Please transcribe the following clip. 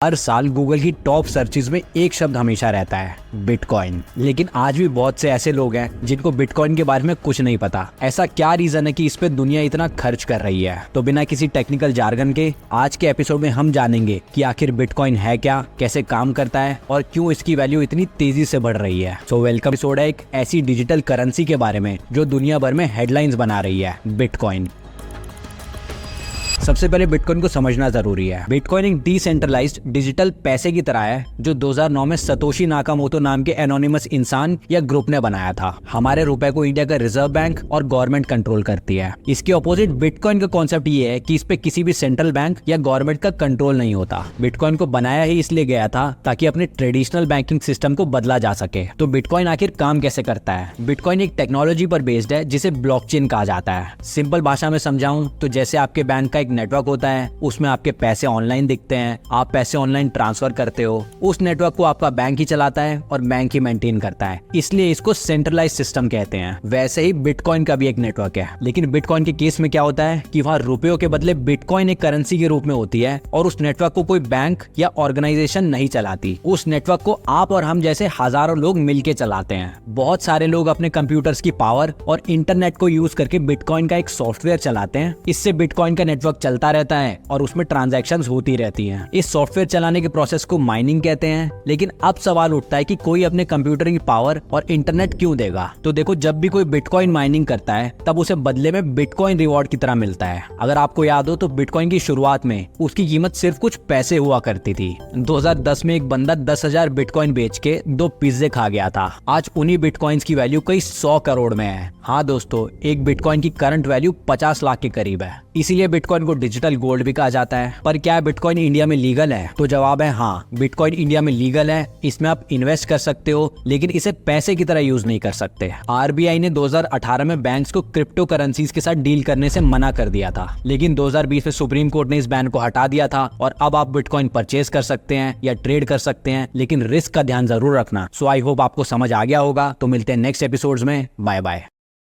हर साल गूगल की top searches में एक शब्द हमेशा रहता है, बिटकॉइन। लेकिन आज भी बहुत से ऐसे लोग हैं जिनको बिटकॉइन के बारे में कुछ नहीं पता। ऐसा क्या रीजन है कि इस पे दुनिया इतना खर्च कर रही है? तो बिना किसी टेक्निकल जार्गन के आज के एपिसोड में हम जानेंगे कि आखिर बिटकॉइन है क्या, कैसे काम करता है और क्यों इसकी वैल्यू इतनी तेजी से बढ़ रही है। So welcome. एपिसोड है एक ऐसी डिजिटल करेंसी के बारे में जो दुनिया भर में हेडलाइंस बना रही है, बिटकॉइन। सबसे पहले बिटकॉइन को समझना जरूरी है। बिटकॉइन एक डिसेंट्रलाइज्ड डिजिटल पैसे की तरह है जो 2009 में सतोशी नाकामोटो नाम के एनोनिमस इंसान या ग्रुप ने बनाया था। हमारे रुपए को इंडिया का रिजर्व बैंक और गवर्नमेंट कंट्रोल करती है। इसके ऑपोजिट बिटकॉइन का कॉन्सेप्ट ये है कि इस पे किसी भी सेंट्रल बैंक या गवर्नमेंट का कंट्रोल नहीं होता। बिटकॉइन को बनाया ही इसलिए गया था ताकि अपने ट्रेडिशनल बैंकिंग सिस्टम को बदला जा सके। तो बिटकॉइन आखिर काम कैसे करता है? बिटकॉइन एक टेक्नोलॉजी पर बेस्ड है जिसे ब्लॉकचेन कहा जाता है। सिंपल भाषा में समझाऊं तो जैसे आपके बैंक का एक नेटवर्क होता है, उसमें आपके पैसे ऑनलाइन दिखते हैं, आप पैसे ऑनलाइन ट्रांसफर करते हो, उस नेटवर्क को आपका बैंक ही चलाता है और बैंक ही मेंटेन करता है, इसलिए इसको सेंट्रलाइज्ड सिस्टम कहते हैं। वैसे ही बिटकॉइन का भी एक नेटवर्क है, लेकिन बिटकॉइन के केस में क्या होता है कि वहाँ रुपयों के बदले बिटकॉइन एक करेंसी के रूप में होती है और उस नेटवर्क को कोई बैंक या ऑर्गेनाइजेशन नहीं चलाती। उस नेटवर्क को आप और हम जैसे हजारों लोग मिलकर चलाते हैं। बहुत सारे लोग अपने कंप्यूटर्स की पावर और इंटरनेट को यूज करके बिटकॉइन का एक सॉफ्टवेयर चलाते हैं। इससे बिटकॉइन का नेटवर्क चलता रहता है और उसमें ट्रांजैक्शंस होती रहती हैं। इस सॉफ्टवेयर चलाने के प्रोसेस को माइनिंग कहते हैं। लेकिन अब सवाल उठता है कि कोई अपने कंप्यूटर की पावर और इंटरनेट क्यों देगा? तो देखो, जब भी कोई बिटकॉइन माइनिंग करता है तब उसे बदले में बिटकॉइन रिवॉर्ड की तरह मिलता है। अगर आपको याद हो तो बिटकॉइन की शुरुआत में उसकी कीमत सिर्फ कुछ पैसे हुआ करती थी। 2010 में एक बंदा 10,000 बिटकॉइन बेच के 2 पिज्जे खा गया था। आज उन्हीं बिटकॉइंस की वैल्यू कई 100 करोड़ में है। हाँ दोस्तों, एक बिटकॉइन की करंट वैल्यू 50 लाख के करीब है। इसीलिए बिटकॉइन को डिजिटल गोल्ड भी कहा जाता है। पर क्या बिटकॉइन इंडिया में लीगल है? तो जवाब है हाँ, बिटकॉइन इंडिया में लीगल है। इसमें आप इन्वेस्ट कर सकते हो, लेकिन इसे पैसे की तरह यूज नहीं कर सकते। आरबीआई ने 2018 में बैंक्स को क्रिप्टो करेंसीज के साथ डील करने से मना कर दिया था, लेकिन 2020 में सुप्रीम कोर्ट ने इस बैन को हटा दिया था और अब आप बिटकॉइन परचेज कर सकते हैं या ट्रेड कर सकते हैं, लेकिन रिस्क का ध्यान जरूर रखना। सो आई होप आपको समझ आ गया होगा। तो मिलते हैं नेक्स्ट एपिसोड्स में। Bye bye.